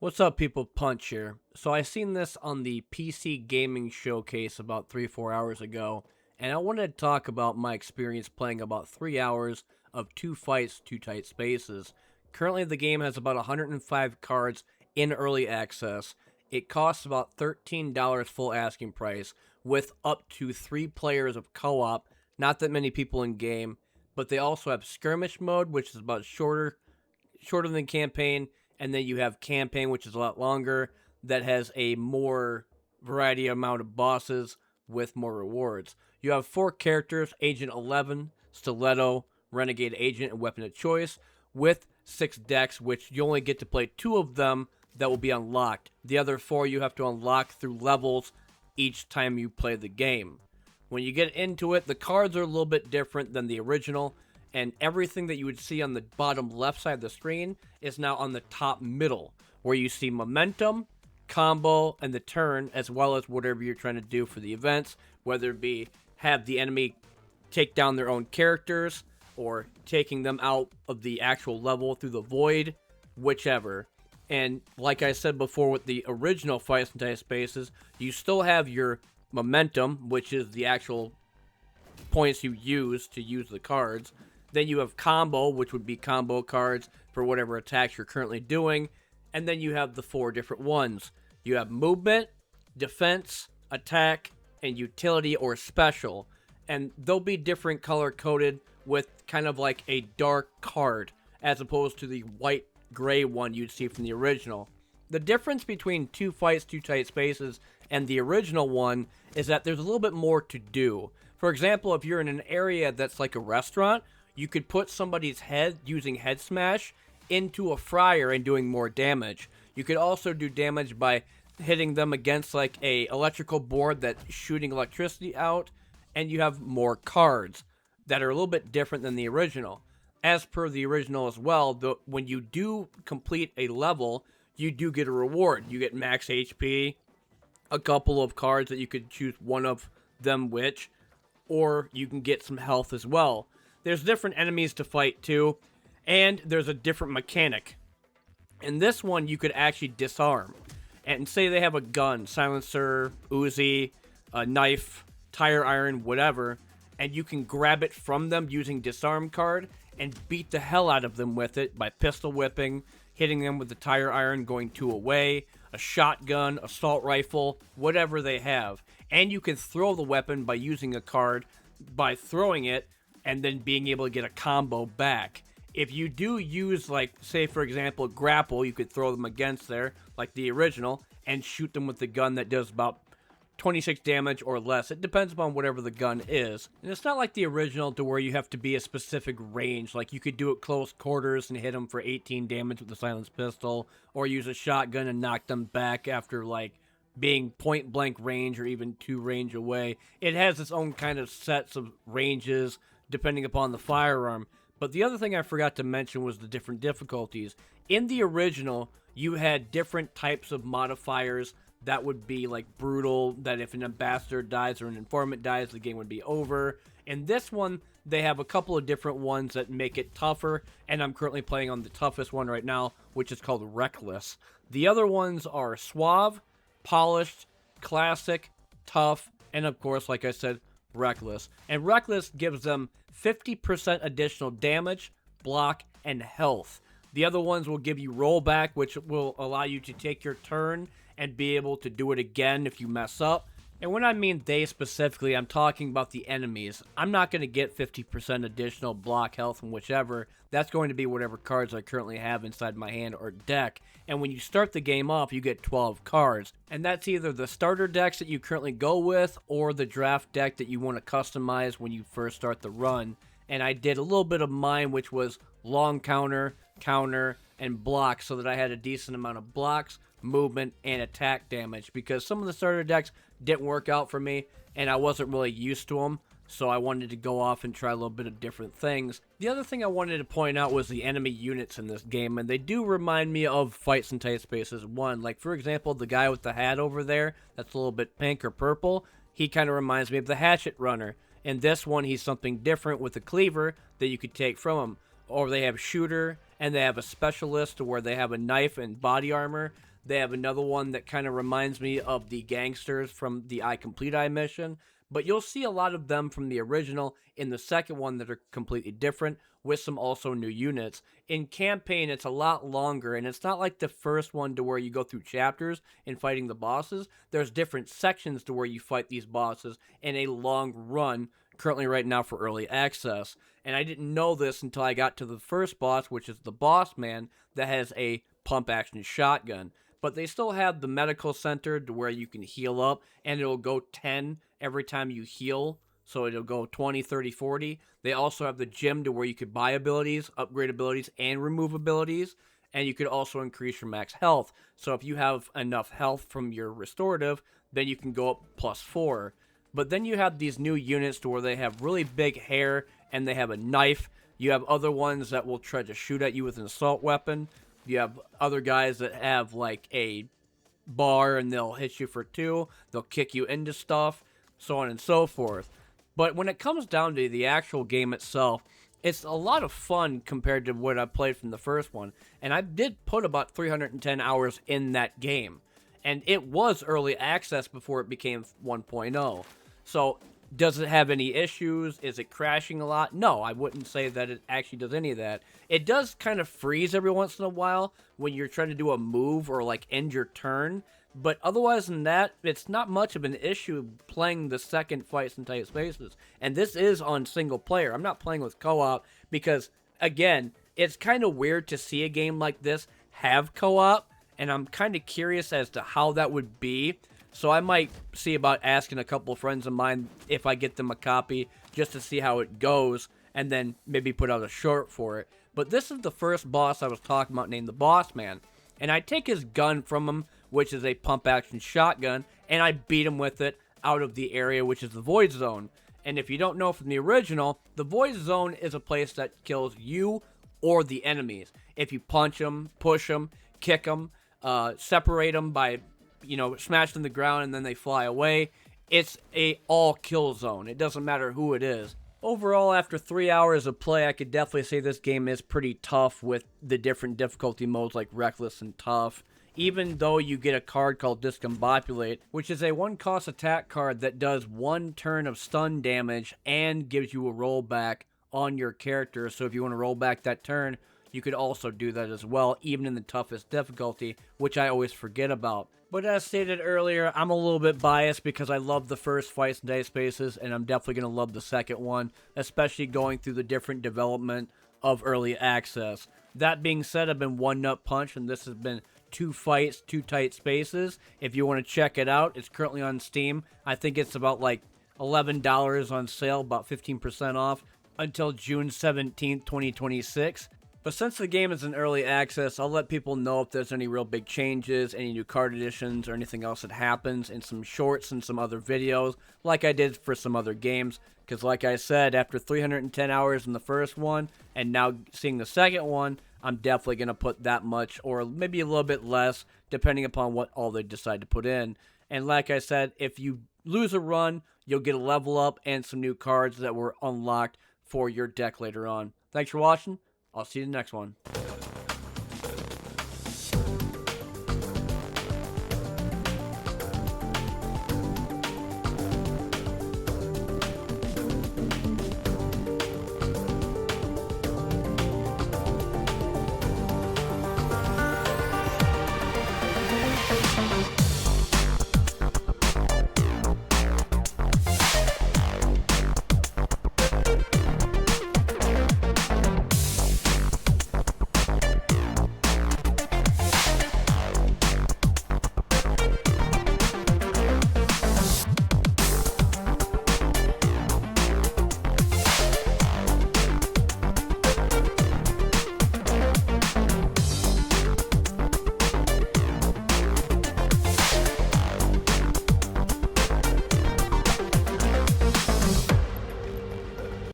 What's up, people? Punch here. So I seen this on the PC gaming showcase about 3-4 hours ago, and I wanted to talk about my experience playing about 3 hours of two fights, two tight spaces. Currently, the game has about 105 cards in early access. It costs about $13 full asking price, with up to 3 players of co-op. Not that many people in game, but they also have skirmish mode, which is about shorter than campaign, and then you have campaign, which is a lot longer, that has a more variety amount of bosses with more rewards. You have 4 characters: Agent 11, Stiletto, Renegade Agent, and Weapon of Choice, with 6 decks, which you only get to play 2 of them that will be unlocked. The other 4 you have to unlock through levels each time you play the game. When you get into it, the cards are a little bit different than the original, and everything that you would see on the bottom left side of the screen is now on the top middle, where you see momentum, combo, and the turn, as well as whatever you're trying to do for the events, whether it be have the enemy take down their own characters, or taking them out of the actual level through the void, whichever. And like I said before with the original Fights and Tight Spaces, you still have your momentum, which is the actual points you use to use the cards. Then you have combo, which would be combo cards for whatever attacks you're currently doing. And then you have the 4 different ones. You have movement, defense, attack, and utility or special. And they'll be different color coded with kind of like a dark card, as opposed to the white gray one you'd see from the original. The difference between Two Fights, Two Tight Spaces and the original one is that there's a little bit more to do. For example, if you're in an area that's like a restaurant, you could put somebody's head using head smash into a fryer and doing more damage. You could also do damage by hitting them against like a electrical board that's shooting electricity out, and you have more cards that are a little bit different than the original. As per the original as well, when you do complete a level, you do get a reward. You get max HP, a couple of cards that you could choose one of them which, or you can get some health as well. There's different enemies to fight too, and there's a different mechanic. In this one, you could actually disarm. And say they have a gun, silencer, Uzi, a knife, tire iron, whatever, and you can grab it from them using disarm card and beat the hell out of them with it by pistol whipping, hitting them with the tire iron, going 2 away, a shotgun, assault rifle, whatever they have. And you can throw the weapon by using a card, by throwing it, and then being able to get a combo back. If you do use, like, say for example, grapple, you could throw them against there, like the original, and shoot them with the gun that does about 26 damage or less. It depends upon whatever the gun is. And it's not like the original to where you have to be a specific range. Like you could do it close quarters and hit them for 18 damage with the silenced pistol, or use a shotgun and knock them back after like being point blank range or even 2 range away. It has its own kind of sets of ranges depending upon the firearm. But the other thing I forgot to mention was the different difficulties. In the original, you had different types of modifiers that would be like brutal, that if an ambassador dies or an informant dies, the game would be over. In this one, they have a couple of different ones that make it tougher, and I'm currently playing on the toughest one right now, which is called Reckless. The other ones are Suave, Polished, Classic, Tough, and of course, like I said, Reckless. And Reckless gives them 50% additional damage, block, and health. The other ones will give you rollback, which will allow you to take your turn and be able to do it again if you mess up. And when I mean they specifically, I'm talking about the enemies. I'm not going to get 50% additional block, health, and whichever. That's going to be whatever cards I currently have inside my hand or deck. And when you start the game off, you get 12 cards. And that's either the starter decks that you currently go with or the draft deck that you want to customize when you first start the run. And I did a little bit of mine, which was long counter, and block, so that I had a decent amount of blocks, movement, and attack damage, because some of the starter decks didn't work out for me and I wasn't really used to them, so I wanted to go off and try a little bit of different things. The other thing I wanted to point out was the enemy units in this game, and they do remind me of Fights and Tight Spaces 1. Like for example, the guy with the hat over there that's a little bit pink or purple, he kind of reminds me of the Hatchet Runner. In this one, he's something different with a cleaver that you could take from him. Or they have Shooter, and they have a Specialist where they have a knife and body armor They have another one that kind of reminds me of the gangsters from the I Complete I mission, but you'll see a lot of them from the original in the second one that are completely different, with some also new units. In campaign, it's a lot longer, and it's not like the first one to where you go through chapters in fighting the bosses. There's different sections to where you fight these bosses in a long run, currently right now for early access. And I didn't know this until I got to the first boss, which is the boss man that has a pump action shotgun. But they still have the medical center to where you can heal up, and it'll go 10 every time you heal. So it'll go 20, 30, 40. They also have the gym to where you could buy abilities, upgrade abilities, and remove abilities. And you could also increase your max health. So if you have enough health from your restorative, then you can go up +4. But then you have these new units to where they have really big hair and they have a knife. You have other ones that will try to shoot at you with an assault weapon. You have other guys that have like a bar and they'll hit you for 2. They'll kick you into stuff, so on and so forth. But when it comes down to the actual game itself, it's a lot of fun compared to what I played from the first one. And I did put about 310 hours in that game. And it was early access before it became 1.0. So does it have any issues? Is it crashing a lot? No, I wouldn't say that it actually does any of that. It does kind of freeze every once in a while when you're trying to do a move or like end your turn. But otherwise than that, it's not much of an issue playing the second Fights in Tight Spaces. And this is on single player. I'm not playing with co-op because, again, it's kind of weird to see a game like this have co-op. And I'm kind of curious as to how that would be. So I might see about asking a couple of friends of mine if I get them a copy just to see how it goes and then maybe put out a short for it. But this is the first boss I was talking about named the Boss Man. And I take his gun from him, which is a pump action shotgun, and I beat him with it out of the area, which is the Void Zone. And if you don't know from the original, the Void Zone is a place that kills you or the enemies. If you punch them, push them, kick them, separate them by smash them to the ground and then they fly away. It's a all kill zone. It doesn't matter who it is. Overall, after 3 hours of play, I could definitely say this game is pretty tough with the different difficulty modes like Reckless and Tough. Even though you get a card called Discombobulate, which is a 1-cost attack card that does 1 turn of stun damage and gives you a rollback on your character. So if you want to roll back that turn, you could also do that as well, even in the toughest difficulty, which I always forget about. But as stated earlier, I'm a little bit biased because I love the first Fights in Tight Spaces, and I'm definitely going to love the second one, especially going through the different development of early access. That being said, I've been One Nut Punch, and this has been 2 Fights, 2 Tight Spaces. If you want to check it out, it's currently on Steam. I think it's about like $11 on sale, about 15% off, until June 17th, 2026. But since the game is in early access, I'll let people know if there's any real big changes, any new card additions, or anything else that happens in some shorts and some other videos, like I did for some other games. Because like I said, after 310 hours in the first one, and now seeing the second one, I'm definitely going to put that much, or maybe a little bit less, depending upon what all they decide to put in. And like I said, if you lose a run, you'll get a level up and some new cards that were unlocked for your deck later on. Thanks for watching. I'll see you in the next one.